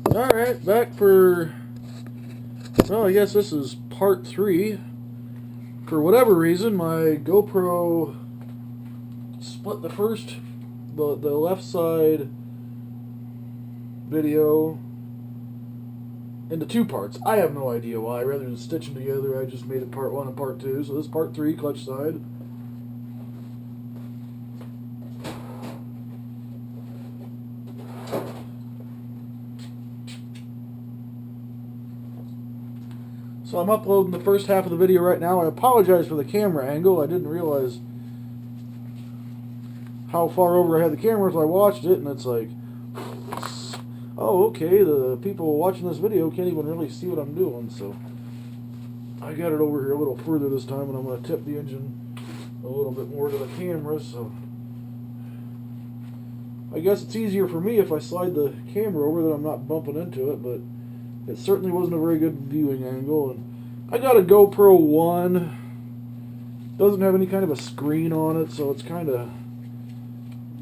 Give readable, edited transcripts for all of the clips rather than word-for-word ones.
Alright, back for, well, I guess this is part 3. For whatever reason, my GoPro split the left side video into 2 parts. I have no idea why. Rather than stitch them together, I just made it part 1 and part 2. So this is part 3, clutch side. So I'm uploading the first half of the video right now. I apologize for the camera angle. I didn't realize how far over I had the camera, so I watched it, and it's like, oh, okay, the people watching this video can't even really see what I'm doing, so I got it over here a little further this time, and I'm going to tip the engine a little bit more to the camera, so I guess it's easier for me if I slide the camera over that I'm not bumping into it, but it certainly wasn't a very good viewing angle. And I got a GoPro 1. Doesn't have any kind of a screen on it, so it's kind of,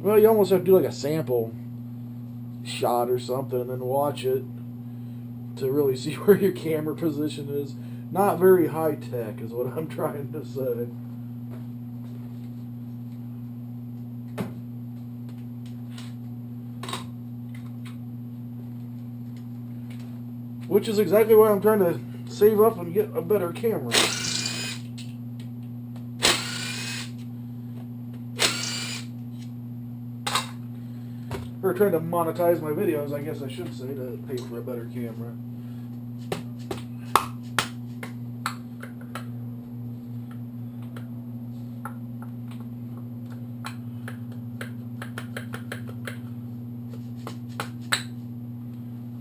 well, you almost have to do like a sample shot or something and then watch it to really see where your camera position is. Not very high tech is what I'm trying to say. Which is exactly why I'm trying to save up and get a better camera. Or trying to monetize my videos, I guess I should say, to pay for a better camera.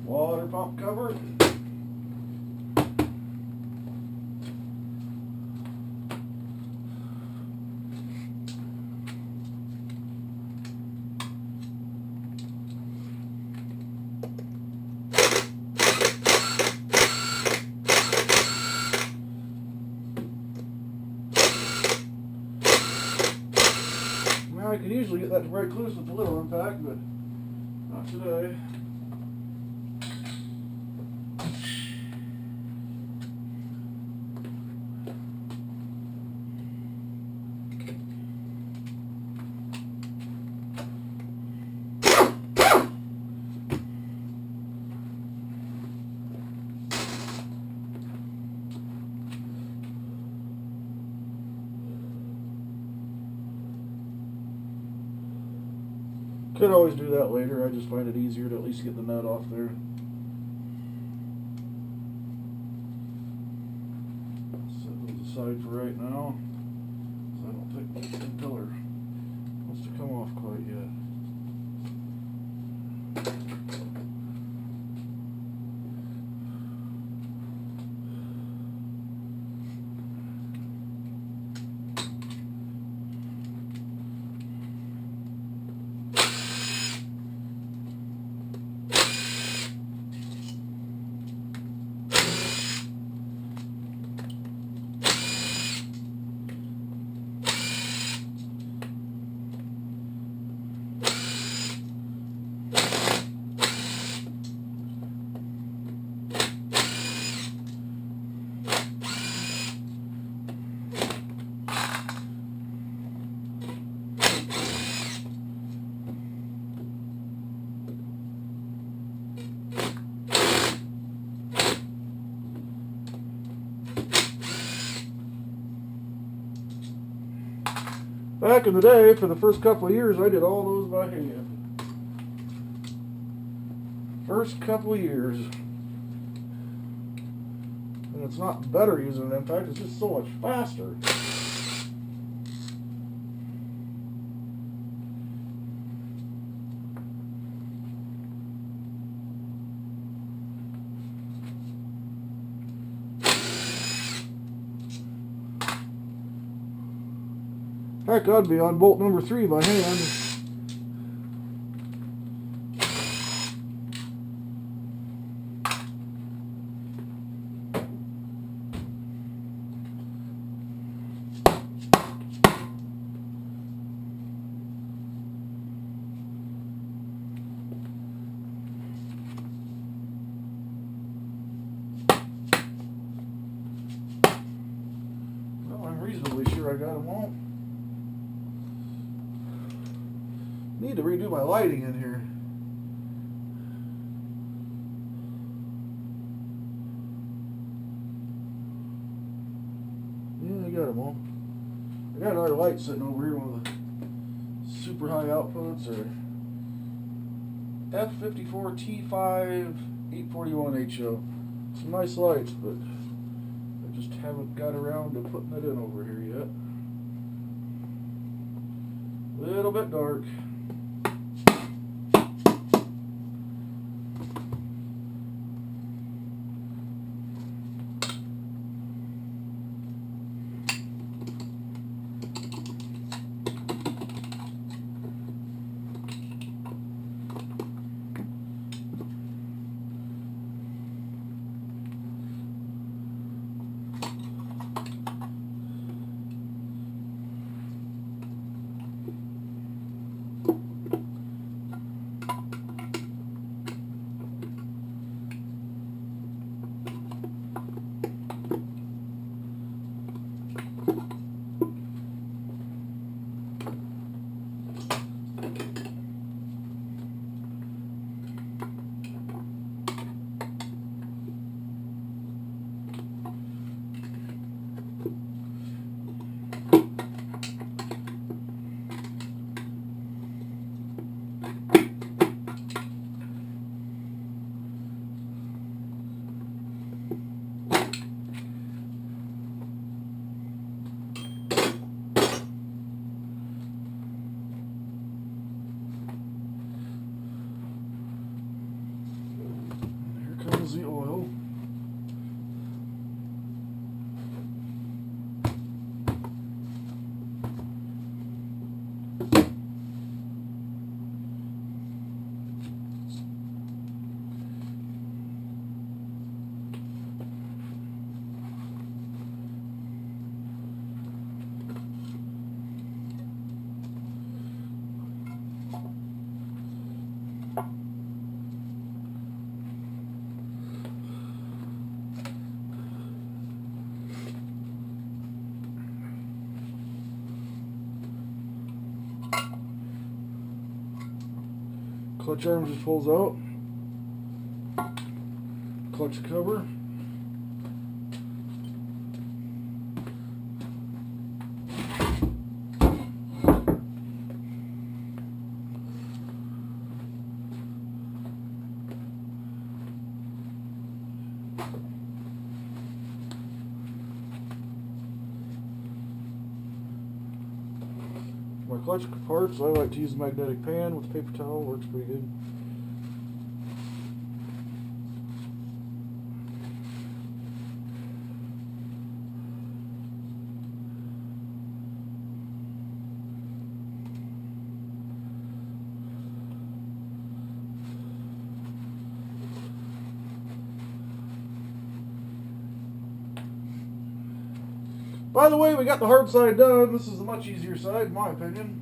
Water pump cover. I can usually get that right close with the little impact, but not today. Could always do that later. I just find it easier to at least get the nut off there. Set those aside for right now. So I don't think the pillar wants to come off quite yet. Back in the day, for the first couple of years, I did all those by hand. First couple of years. And it's not better using an impact, it's just so much faster. Heck, I'd be on bolt number 3 by hand. Need to redo my lighting in here. Yeah, I got them all. I got another light sitting over here, one of the super high outputs, or F54 T5 841 HO. Some nice lights, but I just haven't got around to putting it in over here yet. A little bit dark. The oil. Clutch arm just pulls out. Clutch cover. My clutch parts, I like to use a magnetic pan with a paper towel, works pretty good. By the way, we got the hard side done. This is the much easier side, in my opinion.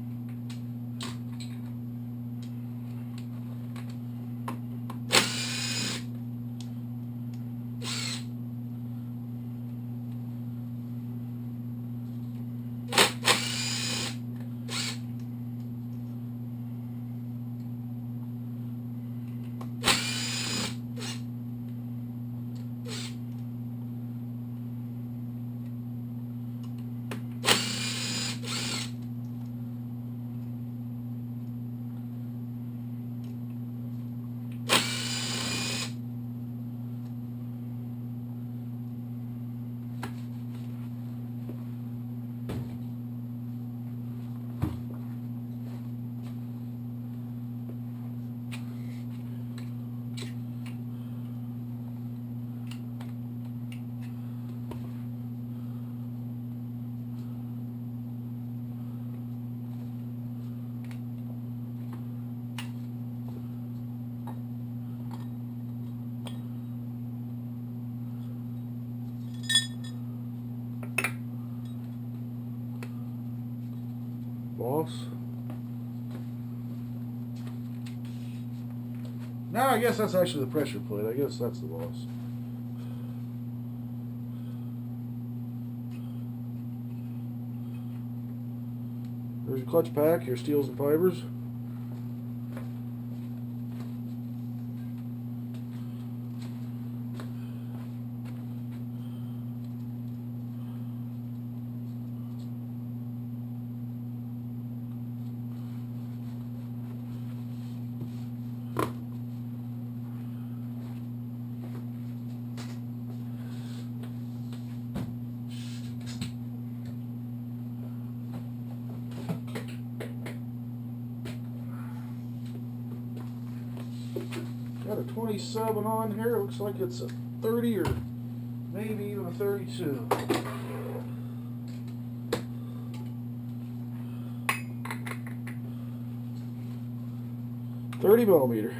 Boss. Now I guess that's actually the pressure plate. I guess that's the boss. There's your clutch pack, your steels and fibers. Got a 27 on here. Looks like it's a 30 or maybe even a 32. .30 millimeter.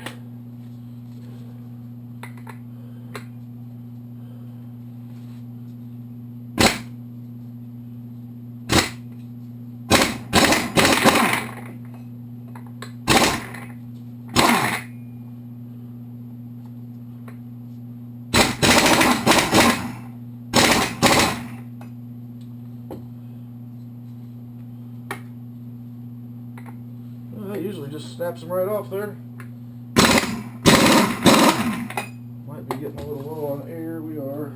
That usually just snaps them right off there. Might be getting a little low on air. We are.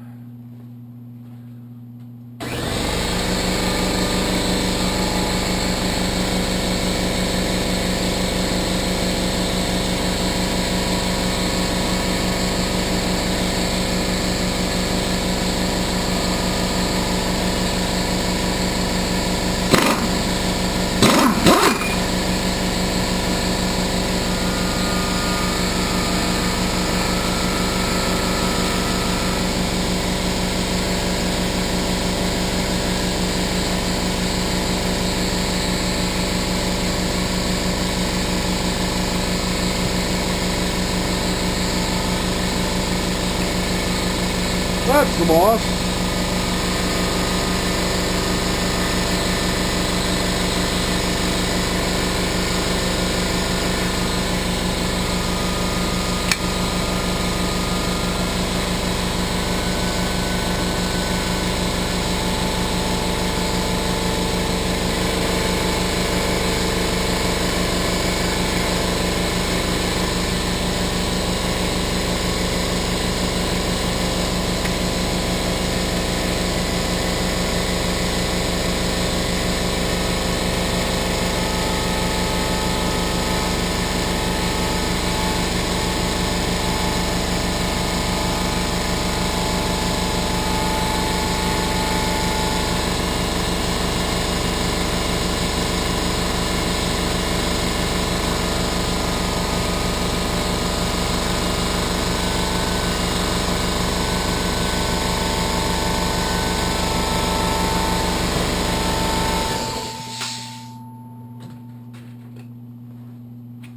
That's the boss.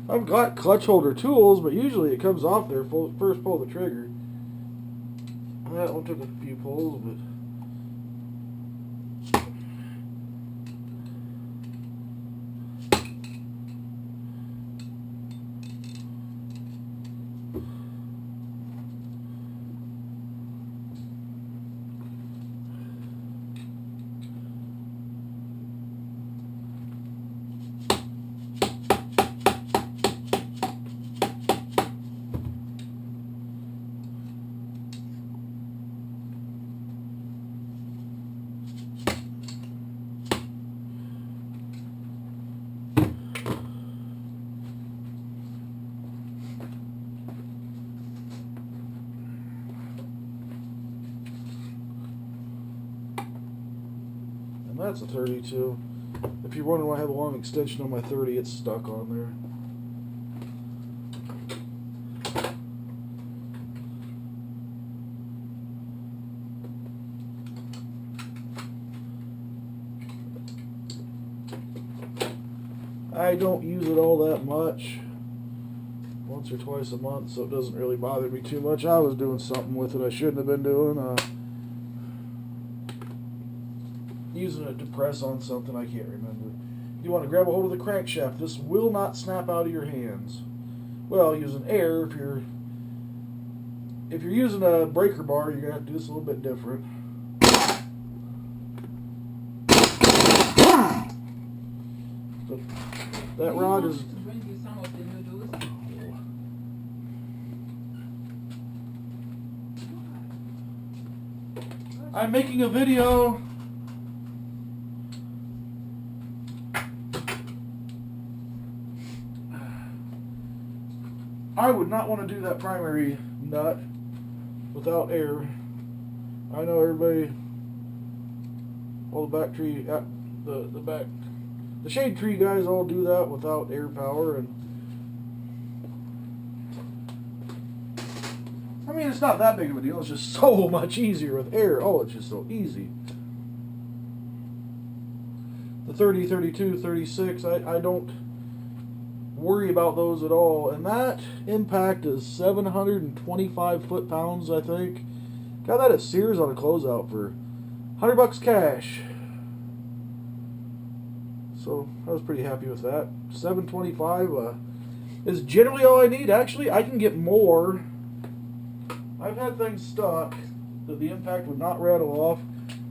I've got clutch holder tools, but usually it comes off there first pull the trigger. That one took a few pulls, but and that's a 32. If you're wondering why I have a long extension on my 30, it's stuck on there. I don't use it all that much, once or twice a month, so it doesn't really bother me too much. I was doing something with it I shouldn't have been doing. Using it to press on something I can't remember. You want to grab a hold of the crankshaft. This will not snap out of your hands. Well, using air, if you're using a breaker bar, you're gonna have to do this a little bit different. So that rod is. I'm making a video. I would not want to do that primary nut without air. I know everybody, all the back tree, the shade tree guys all do that without air power, and I mean, it's not that big of a deal. It's just so much easier with air. Oh, it's just so easy. The 30, 32, 36, I don't worry about those at all. And that impact is 725 foot-pounds, I think. Got that at Sears on a closeout for $100 cash. So I was pretty happy with that. 725 is generally all I need. Actually, I can get more. I've had things stuck that the impact would not rattle off,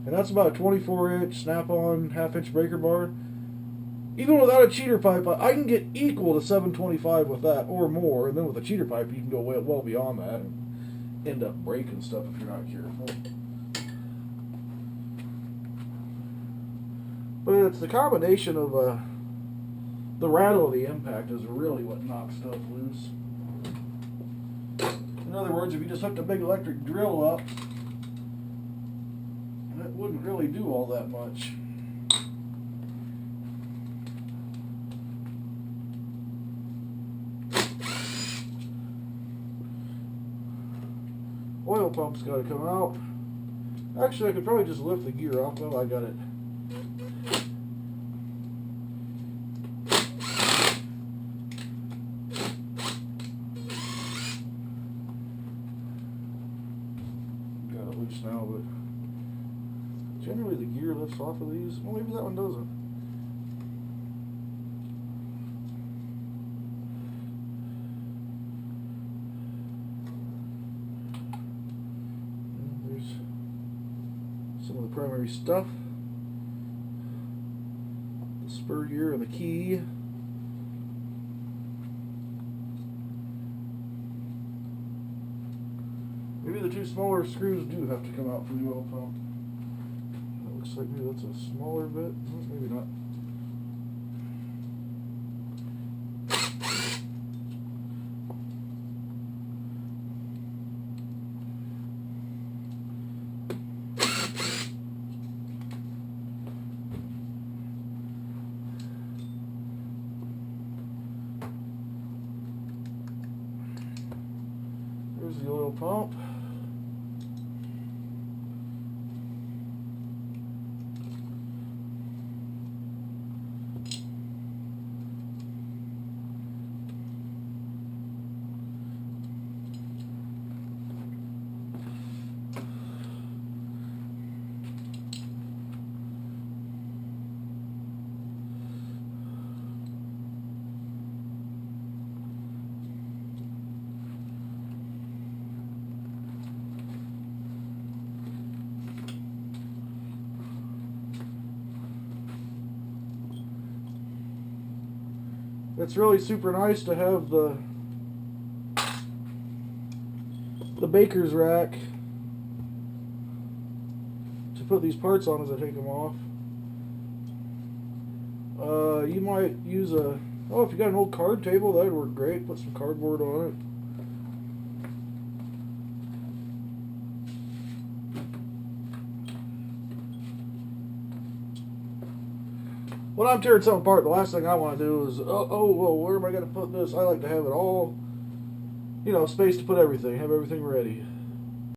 and that's about a 24-inch snap-on half-inch breaker bar. Even without a cheater pipe, I can get equal to 725 with that, or more, and then with a cheater pipe, you can go well beyond that and end up breaking stuff if you're not careful. But it's the combination of the rattle of the impact is really what knocks stuff loose. In other words, if you just hooked a big electric drill up, that wouldn't really do all that much. Oil pump's got to come out. Actually, I could probably just lift the gear off. Well, I got it. Got it loose now, but generally the gear lifts off of these. Well, maybe that one doesn't. Some of the primary stuff. The spur here and the key. Maybe the two smaller screws do have to come out from the oil pump. That looks like maybe that's a smaller bit. Maybe not. There's the oil pump. It's really super nice to have the baker's rack to put these parts on as I take them off. You might use if you got an old card table, that'd work great. Put some cardboard on it. When I'm tearing something apart, the last thing I want to do is, well, where am I going to put this? I like to have it all, space to put everything, have everything ready.